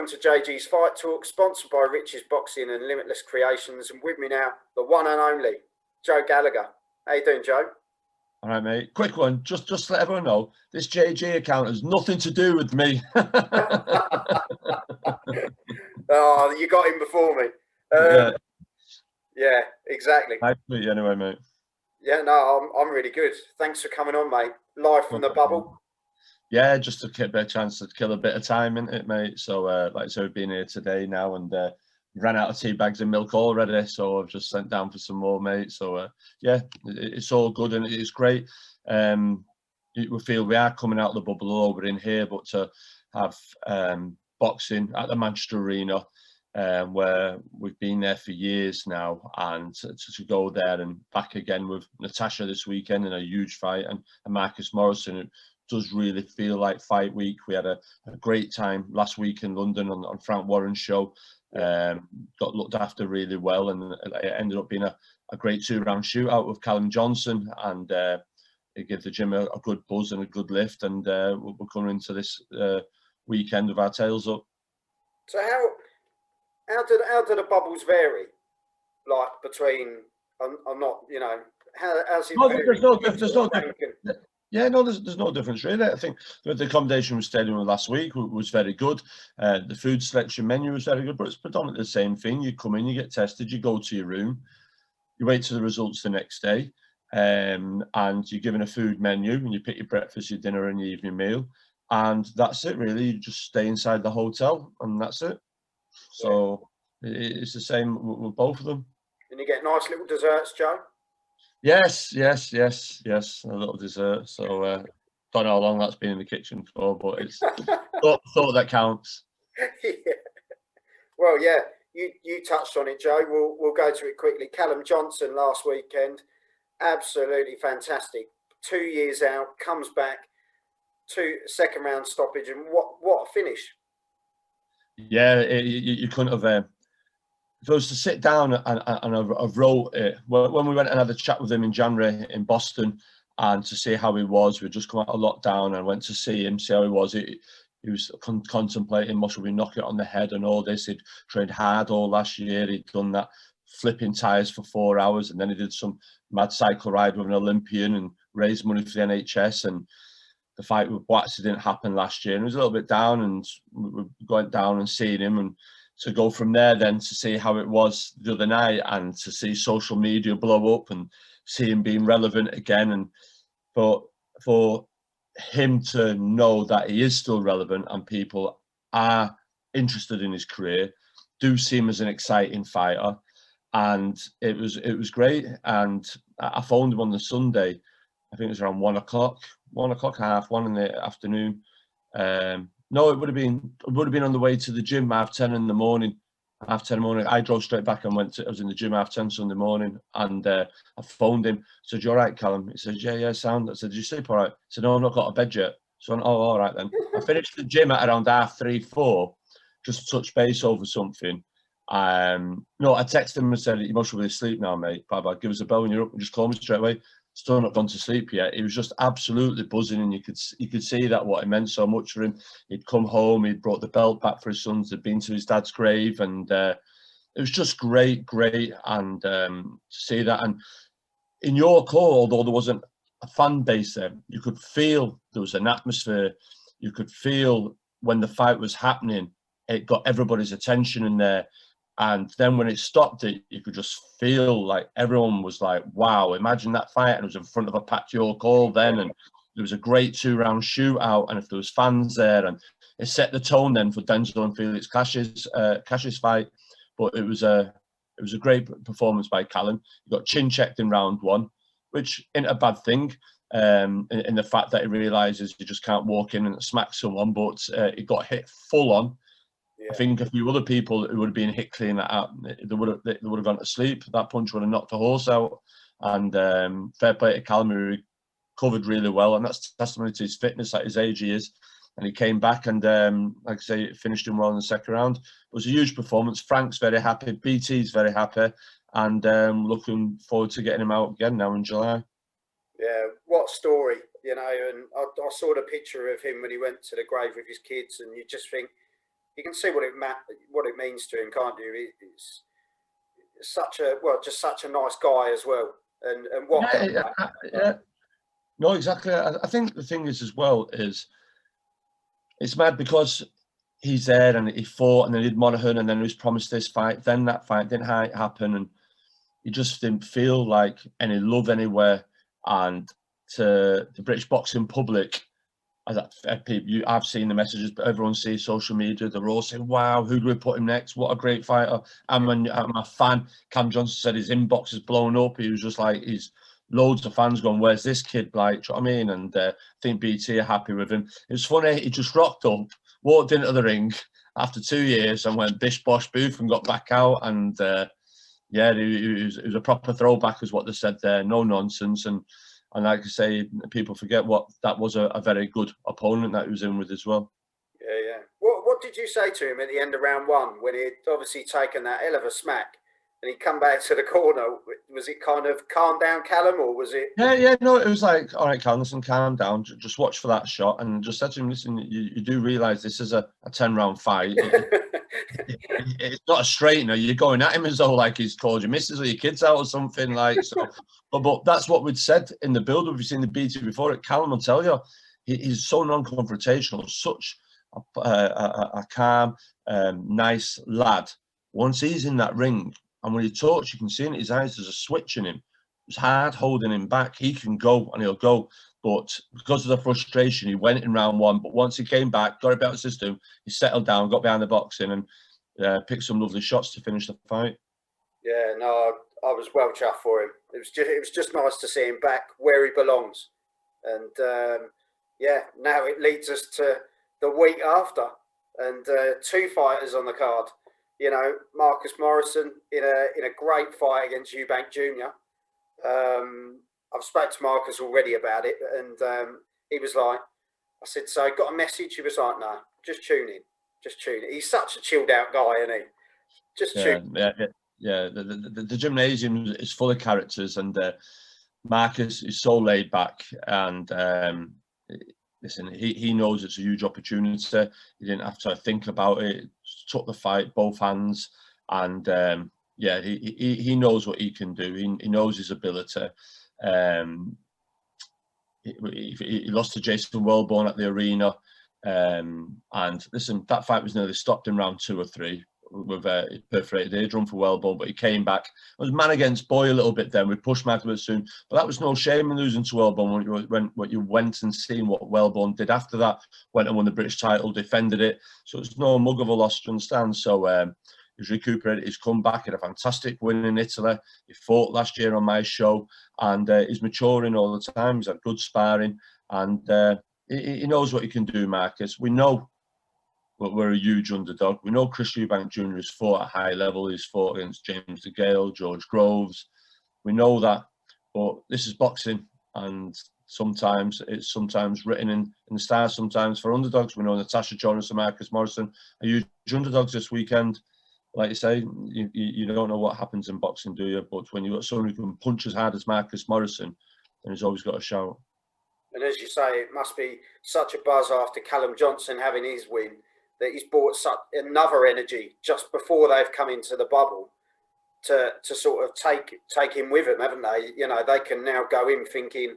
to JG's Fight Talk, sponsored by Rich's Boxing and Limitless Creations. And with me now, the one and only Joe Gallagher. How you doing, Joe? All right, mate. Quick one, just to let everyone know, this JG account has nothing to do with me. Oh, you got him before me. Yeah, exactly. Nice to meet you anyway, mate. Yeah, no, I'm really good. Thanks for coming on, mate. Live from the bubble. Yeah, just to get a chance to kill a bit of time, isn't it, mate? So, like I said, we've been here today now and ran out of tea bags and milk already, so I've just sent down for some more, mate. So, yeah, it's all good and it's great. We feel we are coming out of the bubble over in here, but to have boxing at the Manchester Arena, where we've been there for years now, and to go there and back again with Natasha this weekend in a huge fight and Marcus Morrison, it does really feel like fight week. We had a great time last week in London on Frank Warren's show. Got looked after really well, and it ended up being a great 2-round shootout with Callum Johnson, and it gave the gym a good buzz and a good lift, and we're coming into this weekend with our tails up. So how do the bubbles vary? Like between, I'm not, you know, how's it? There's no difference. Yeah, no, there's no difference really. I think the accommodation we stayed in last week was very good. The food selection menu was very good, but it's predominantly the same thing. You come in, you get tested, you go to your room, you wait till the results the next day, and you're given a food menu, and you pick your breakfast, your dinner, and your evening meal, and that's it really. You just stay inside the hotel, and that's it. So it's the same with both of them. And you get nice little desserts, Joe? Yes. A little dessert. So don't know how long that's been in the kitchen for, but it's thought that counts. Yeah. Well, yeah, you touched on it, Joe. We'll go to it quickly. Callum Johnson last weekend, absolutely fantastic. 2 years out, comes back, second round stoppage, and what a finish. Yeah, you couldn't have. If I was to sit down and I've wrote it, when we went and had a chat with him in January in Boston, and to see how he was, we'd just come out of lockdown and went to see him, see how he was. He was contemplating, must we knock it on the head and all this. He'd trained hard all last year. He'd done that flipping tyres for 4 hours, and then he did some mad cycle ride with an Olympian and raised money for the NHS. And the fight with Boatsy didn't happen last year, and he was a little bit down, and we went down and seen him, and to go from there then to see how it was the other night, and to see social media blow up and see him being relevant again, and for him to know that he is still relevant and people are interested in his career, do see him as an exciting fighter, and it was great. And I phoned him on the Sunday, I think it was around 1 o'clock, 1:30 in the afternoon. No, it would have been on the way to the gym, 10:30 in the morning. 10:30 in the morning. I drove straight back and I was in the gym 10:30 Sunday morning, and I phoned him. I said, "You all right, Callum?" He said, "Yeah, sound." I said, "Did you sleep all right?" He said, "No, I've not got a bed yet." So I went, "Oh, all right then." I finished the gym at around 3:30, 4, just to touch base over something. No, I texted him and said, "You must be asleep now, mate. Bye. Give us a bell when you're up and just call me straight away." Still not gone to sleep yet. He was just absolutely buzzing, and you could see that what it meant so much for him. He'd come home, he'd brought the belt back for his sons, had been to his dad's grave, and it was just great, and to see that. And in your call, although there wasn't a fan base there, you could feel there was an atmosphere. You could feel when the fight was happening, it got everybody's attention in there. And then when it stopped, you could just feel like everyone was like, wow, imagine that fight. And it was in front of a packed York Hall then. And there was a great 2-round shootout. And if there was fans there, and it set the tone then for Denzel and Felix Cash's fight. But it was a great performance by Callum. He got chin checked in round 1, which isn't a bad thing, in the fact that he realises you just can't walk in and smack someone. But he got hit full on. Yeah. I think a few other people who would have been hit clean out, they would have gone to sleep. That punch would have knocked the horse out. And fair play to Callum, who recovered really well, and that's testimony to his fitness at his age he is. And he came back and, like I say, it finished him well in the second round. It was a huge performance. Frank's very happy. BT's very happy, and looking forward to getting him out again now in July. Yeah, what story, you know. And I saw the picture of him when he went to the grave with his kids, and you just think, you can see what it means to him, can't you? It's just such a nice guy as well, and what yeah. No, exactly. I think the thing is as well is it's mad because he's there and he fought and then he did Monaghan and then he was promised this fight. Then that fight didn't happen and he just didn't feel like any love anywhere. And to the British boxing public, I've seen the messages, but everyone sees social media. They're all saying, "Wow, who do we put him next? What a great fighter!" I'm a fan. Callum Johnson said his inbox is blown up. He was just like, he's loads of fans going, "Where's this kid?" Like, do you know what I mean? And I think BT are happy with him. It was funny. He just rocked up, walked into the ring after 2 years, and went bish bosh boof and got back out. And yeah, it was a proper throwback, is what they said there. No nonsense. And like I say, people forget what that was a very good opponent that he was in with as well. Yeah. What did you say to him at the end of round one when he'd obviously taken that hell of a smack and he'd come back to the corner? Was it kind of calm down, Callum, or was it? Yeah, no, it was like, all right, Callum, listen, calm down. Just watch for that shot. And just said to him, listen, you do realise this is a 10-round fight. It's not a straightener. You're going at him as though like he's called your missus or your kids out or something like so. But that's what we'd said in the build-up. You've seen the BT before it. Callum will tell you, he's so non-confrontational, such a calm, nice lad. Once he's in that ring, and when he talks, you can see in his eyes there's a switch in him. It's hard holding him back. He can go and he'll go. But because of the frustration, he went in round one. But once he came back, got a better system, he settled down, got behind the boxing, and picked some lovely shots to finish the fight. Yeah, no, I was well chuffed for him. It was just nice to see him back where he belongs. And yeah, now it leads us to the week after, and 2 fighters on the card. You know, Marcus Morrison in a great fight against Eubank Jr. I've spoke to Marcus already about it, and he was like, I said, so got a message? He was like, no, just tune in. Just tune in. He's such a chilled out guy, isn't he? Just tune in. Yeah. The gymnasium is full of characters, and Marcus is so laid back, and listen, he knows it's a huge opportunity. He didn't have to think about it. Took the fight both hands, and yeah, he knows what he can do. He knows his ability. He lost to Jason Wellborn at the arena, and listen, that fight was nearly stopped in round 2 or 3 with a perforated eardrum for Wellborn, but he came back. It was man against boy a little bit then. We pushed Mark a bit soon, but that was no shame in losing to Wellborn when you went and seen what Wellborn did after that. Went and won the British title, defended it. So it's no mug of a loss to understand. So he's recuperated. He's come back. He had a fantastic win in Italy. He fought last year on my show, and he's maturing all the time. He's had good sparring, and he knows what he can do, Marcus. We know we're a huge underdog. We know Chris Eubank Jr. has fought at high level. He's fought against James DeGale, George Groves. We know that, but this is boxing, and sometimes it's written in the stars. Sometimes for underdogs, we know Natasha Jonas and Marcus Morrison are huge underdogs this weekend. Like you say, you don't know what happens in boxing, do you? But when you've got someone who can punch as hard as Marcus Morrison, then he's always got a shout. And as you say, it must be such a buzz after Callum Johnson having his win that he's brought such another energy just before they've come into the bubble to sort of take him with them, haven't they? You know, they can now go in thinking,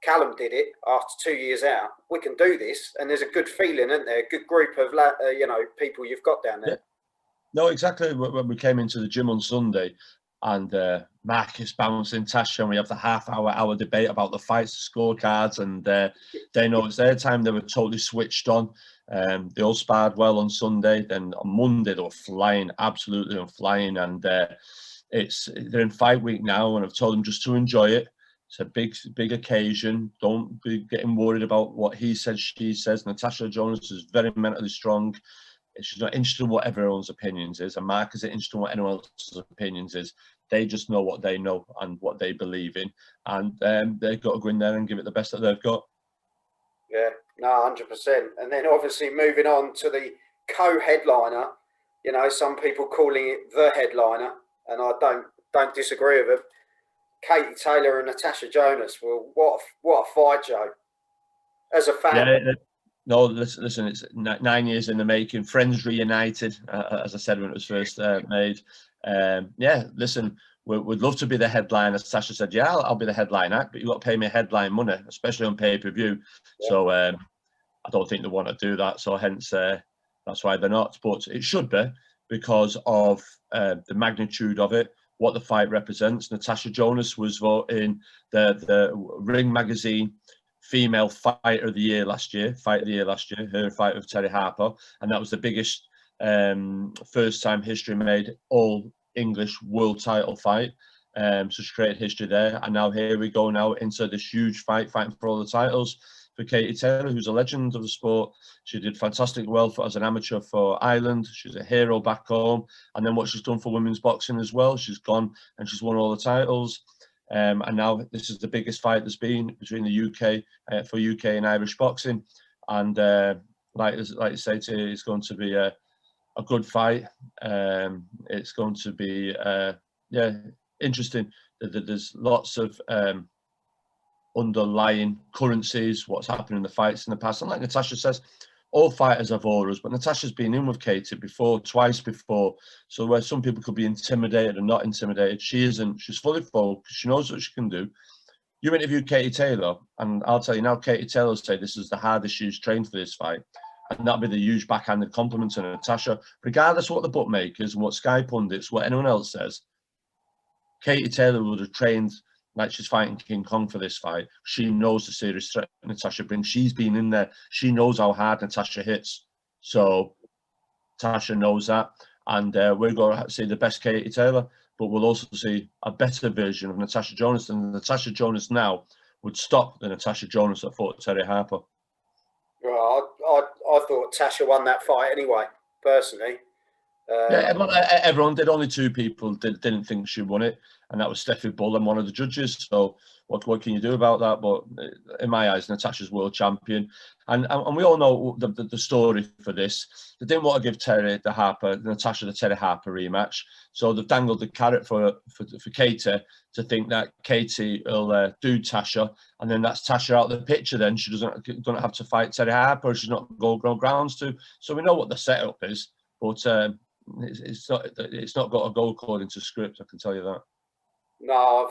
Callum did it after 2 years out. We can do this, and there's a good feeling, isn't there? A good group of people you've got down there. Yeah. No, exactly. When we came into the gym on Sunday, and Marcus bouncing Tasha, and we have the hour debate about the fights, the scorecards, and they know it's their time. They were totally switched on. They all sparred well on Sunday. Then on Monday they were flying, absolutely flying, and they're in fight week now. And I've told them just to enjoy it. It's a big occasion. Don't be getting worried about what he says, she says. Natasha Jonas is very mentally strong. She's not interested in what everyone's opinions is, and Mark isn't interested in what anyone else's opinions is. They just know what they know and what they believe in, and they've got to go in there and give it the best that they've got. Yeah, no, 100%. And then obviously moving on to the co-headliner, you know, some people calling it the headliner, and I don't disagree with them. Katie Taylor and Natasha Jonas. Well, what a fight, Joe. As a fan. No, listen, it's 9 years in the making. Friends reunited, as I said when it was first made. Yeah, listen, we'd love to be the headline. As Tasha said, yeah, I'll be the headline act, but you've got to pay me headline money, especially on pay-per-view. Yeah. So I don't think they want to do that. So hence, that's why they're not. But it should be, because of the magnitude of it, what the fight represents. Natasha Jonas was voting the Ring magazine female fighter of the year last year, her fight with Terry Harper, and that was the biggest first time history made all English world title fight. So she created history there, and now here we go now into this huge fight, fighting for all the titles for Katie Taylor, who's a legend of the sport. She did fantastic well as an amateur for Ireland. She's a hero back home, and then what she's done for women's boxing as well. She's gone and she's won all the titles. And now this is the biggest fight there's been between the UK for UK and Irish boxing, and like you say, it's going to be a good fight. It's going to be interesting. There's lots of underlying currencies, what's happened in the fights in the past, and like Natasha says, all fighters have auras, but Natasha's been in with Katie before, twice before. So where some people could be intimidated or not intimidated, she isn't. She's fully focused. She knows what she can do. You interview Katie Taylor, and I'll tell you now, Katie Taylor say this is the hardest she's trained for this fight. And that'll be the huge backhanded compliment to Natasha. Regardless of what the bookmakers and what Sky pundits, what anyone else says, Katie Taylor would have trained like she's fighting King Kong for this fight. She knows the serious threat Natasha brings. She's been in there. She knows how hard Natasha hits. So Natasha knows that. And we're going to see the best Katie Taylor, but we'll also see a better version of Natasha Jonas. And Natasha Jonas now would stop the Natasha Jonas that fought Terry Harper. Well, I thought Tasha won that fight anyway, personally. Yeah, everyone did. Only two people didn't think she won it, and that was Steffi Bull and one of the judges. So what can you do about that? But in my eyes, Natasha's world champion, and we all know the story for this. They didn't want to give Natasha the Terry Harper rematch, so they've dangled the carrot for Katie to think that Katie will do Tasha, and then that's Tasha out of the picture. Then she don't have to fight Terry Harper. She's not going grounds to. So we know what the setup is, but. It's not got to go according to script. I can tell you that. No,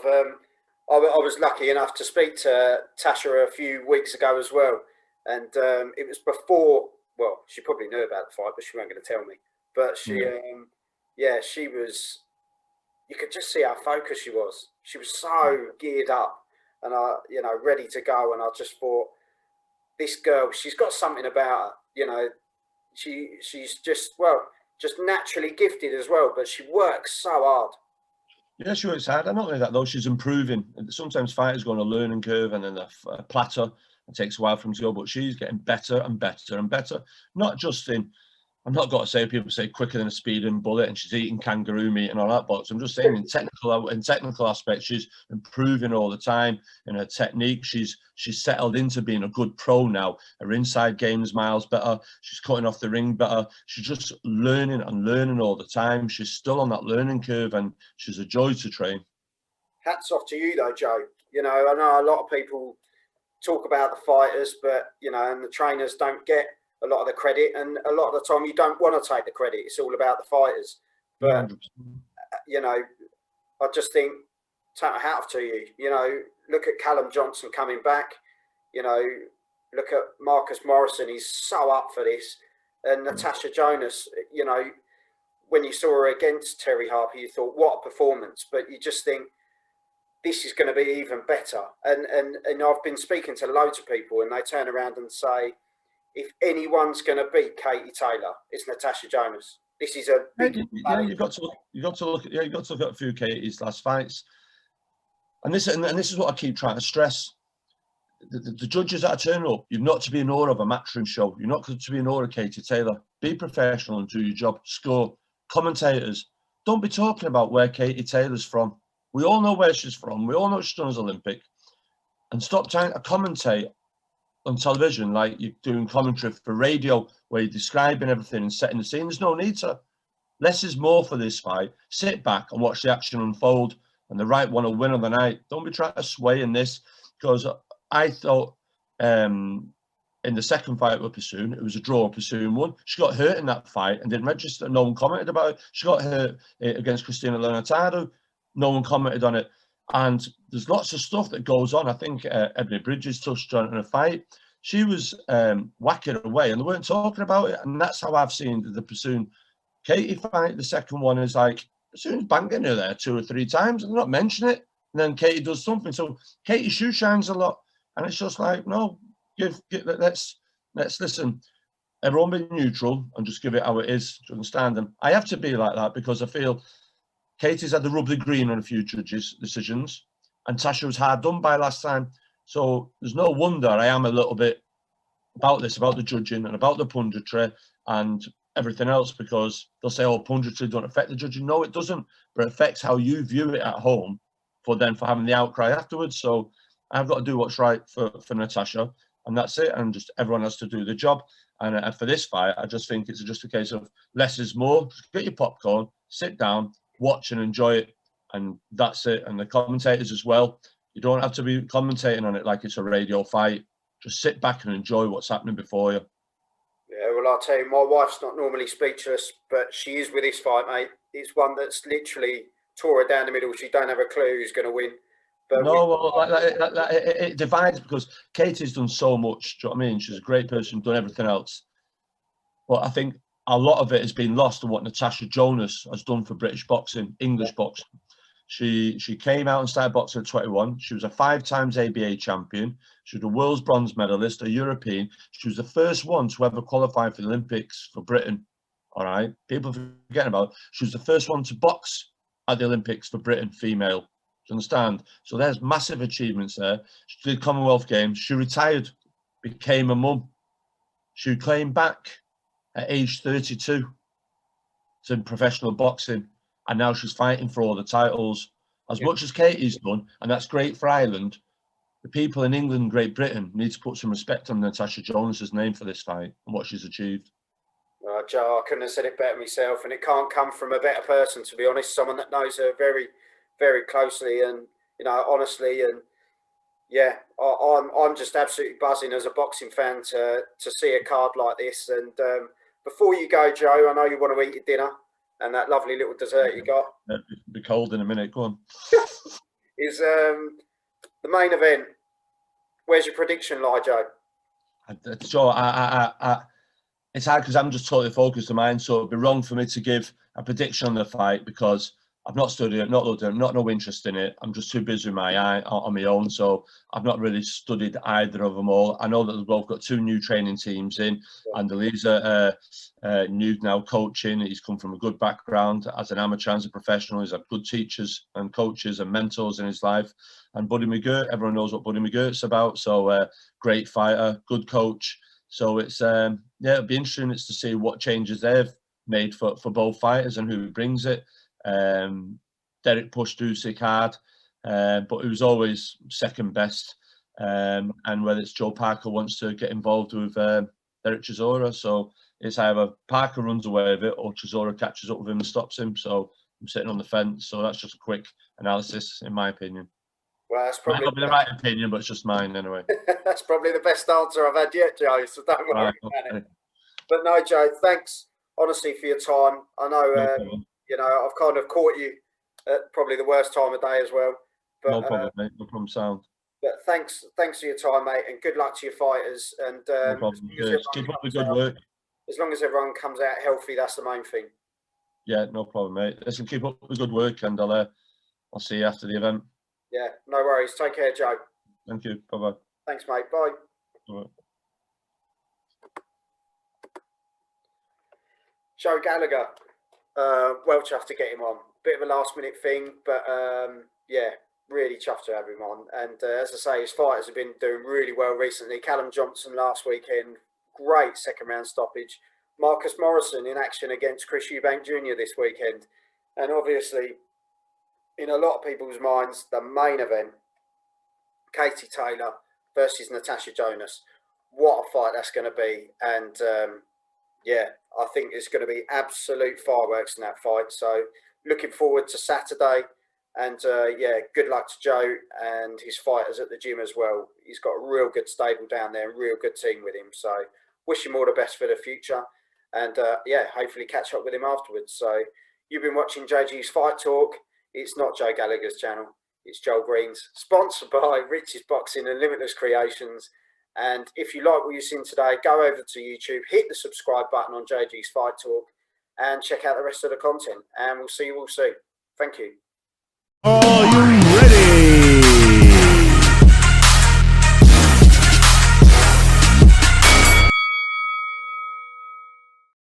I was lucky enough to speak to Tasha a few weeks ago as well, and it was before. Well, she probably knew about the fight, but she wasn't going to tell me. But she, she was. You could just see how focused she was. She was so geared up and ready to go. And I just thought, this girl, she's got something about her. She's just naturally gifted as well, but she works so hard. Yeah, she works hard. And not only that, though, she's improving. Sometimes fighters go on a learning curve and then a plateau. It takes a while for them to go, but she's getting better and better and better. Not just in, I'm not going to say people say quicker than a speeding bullet and she's eating kangaroo meat and all that, but I'm just saying in technical aspects, she's improving all the time in her technique. She's settled into being a good pro now. Her inside game is miles better. She's cutting off the ring better. She's just learning and learning all the time. She's still on that learning curve and she's a joy to train. Hats off to you though, Joe. I know a lot of people talk about the fighters, but and the trainers don't get a lot of the credit, and a lot of the time you don't want to take the credit. It's all about the fighters. But 100%. I just think, hat off to you. Look at Callum Johnson coming back. Look at Marcus Morrison. He's so up for this. And Natasha Jonas. When you saw her against Terry Harper, you thought, what a performance. But you just think, this is going to be even better. And I've been speaking to loads of people, and they turn around and say, if anyone's going to beat Katie Taylor, it's Natasha Jonas. This is a big you've got to look at a few Katie's last fights, and this is what I keep trying to stress. The judges that are turning up, you've not to be in awe of a matchroom show. You're not to be in awe of Katie Taylor. Be professional and do your job. Score. Commentators, don't be talking about where Katie Taylor's from. We all know where she's from. We all know she's done as Olympic, and stop trying to commentate on television like you're doing commentary for radio where you're describing everything and setting the scene. There's no need to. Less is more for this fight. Sit back and watch the action unfold, and the right one will win on the night. Don't be trying to sway in this, because I thought in the second fight with Pursoon, it was a draw. Pursoon won. She got hurt in that fight and didn't register. No one commented about it. She got hurt against Cristina Leonardo. No one commented on it. And there's lots of stuff that goes on. I think Ebony Bridges touched on it in a fight. She was whacking away and they weren't talking about it. And that's how I've seen the Pursoon Katie fight. The second one is like, Pursoon's banging her there 2 or 3 times and they're not mentioning it. And then Katie does something. So Katie shoe shines a lot. And it's just like, no, let's listen. Everyone be neutral and just give it how it is. Do you understand? And I have to be like that because I feel Katie's had the rubbly green on a few judges' decisions, and Tasha was hard done by last time. So there's no wonder I am a little bit about this, about the judging and about the punditry and everything else, because they'll say, "Oh, punditry don't affect the judging." No, it doesn't, but it affects how you view it at home. For having the outcry afterwards. So I've got to do what's right for Natasha, and that's it. And just everyone has to do the job. And for this fight, I just think it's just a case of less is more. Just get your popcorn, sit down, watch and enjoy it, and that's it. And the commentators as well. You don't have to be commentating on it like it's a radio fight. Just sit back and enjoy what's happening before you. Yeah, well, I'll tell you, my wife's not normally speechless, but she is with this fight, mate. It's one that's literally tore her down the middle. She don't have a clue who's going to win. But no, it divides because Katie's done so much. Do you know what I mean? She's a great person, done everything else. But I think a lot of it has been lost on what Natasha Jonas has done for British boxing, English boxing. She came out and started boxing at 21. She was a 5 times ABA champion. She was a world's bronze medalist, a European. She was the first one to ever qualify for the Olympics for Britain. All right, people forgetting about it. She was the first one to box at the Olympics for Britain, female. Do you understand? So there's massive achievements there. She did Commonwealth Games. She retired, became a mum. She came back at age 32 to professional boxing, and now she's fighting for all the titles. As much as Katie's done, and that's great for Ireland, the people in England and Great Britain need to put some respect on Natasha Jonas's name for this fight and what she's achieved. Joe, I couldn't have said it better myself, and it can't come from a better person, to be honest. Someone that knows her very, very closely, and honestly, and yeah, I'm just absolutely buzzing as a boxing fan to see a card like this. And before you go, Joe, I know you want to eat your dinner and that lovely little dessert you got. It'll be cold in a minute. Go on. Is the main event? Where's your prediction lie, Joe? Sure, it's hard because I'm just totally focused on mine. So it'd be wrong for me to give a prediction on the fight because I've not studied it, not looked at it, not no interest in it. I'm just too busy with my eye on my own. So I've not really studied either of them all. I know that they've both got 2 new training teams in, and Lee's new now coaching. He's come from a good background as an amateur, as a professional. He's had good teachers and coaches and mentors in his life. And Buddy McGirt, everyone knows what Buddy McGirt's about. So great fighter, good coach. So it's it'll be interesting to see what changes they've made for both fighters and who brings it. Derek pushed Usyk hard, but he was always second best. And whether it's Joe Parker wants to get involved with Derek Chisora, so it's either Parker runs away with it or Chisora catches up with him and stops him. So I'm sitting on the fence. So that's just a quick analysis, in my opinion. Well, that's probably not the right opinion, but it's just mine anyway. That's probably the best answer I've had yet, Joe. So don't worry about it. But no, Joe, thanks honestly for your time. I know, I've kind of caught you at probably the worst time of day as well. But, no problem, mate. No problem, sound. But thanks for your time, mate, and good luck to your fighters. And no problem. Keep up the good work. As long as everyone comes out healthy, that's the main thing. Yeah, no problem, mate. Listen, keep up the good work, and I'll see you after the event. Yeah, no worries. Take care, Joe. Thank you. Bye-bye. Thanks, mate. Bye. Bye. Joe Gallagher. Well chuffed to get him on. Bit of a last minute thing, but yeah, really chuffed to have him on. And as I say, his fighters have been doing really well recently. Callum Johnson last weekend, great second round stoppage. Marcus Morrison in action against Chris Eubank Jr. this weekend. And obviously, in a lot of people's minds, the main event, Katie Taylor versus Natasha Jonas. What a fight that's going to be. And yeah, I think there's going to be absolute fireworks in that fight. So looking forward to Saturday. And yeah, good luck to Joe and his fighters at the gym as well. He's got a real good stable down there, a real good team with him. So wish him all the best for the future. And yeah, hopefully catch up with him afterwards. So you've been watching JG's Fight Talk. It's not Joe Gallagher's channel. It's Joel Green's, sponsored by Rich's Boxing and Limitless Creations. And if you like what you've seen today, go over to YouTube, hit the subscribe button on JG's Fight Talk, and check out the rest of the content. And we'll see you all soon. Thank you. Oh, you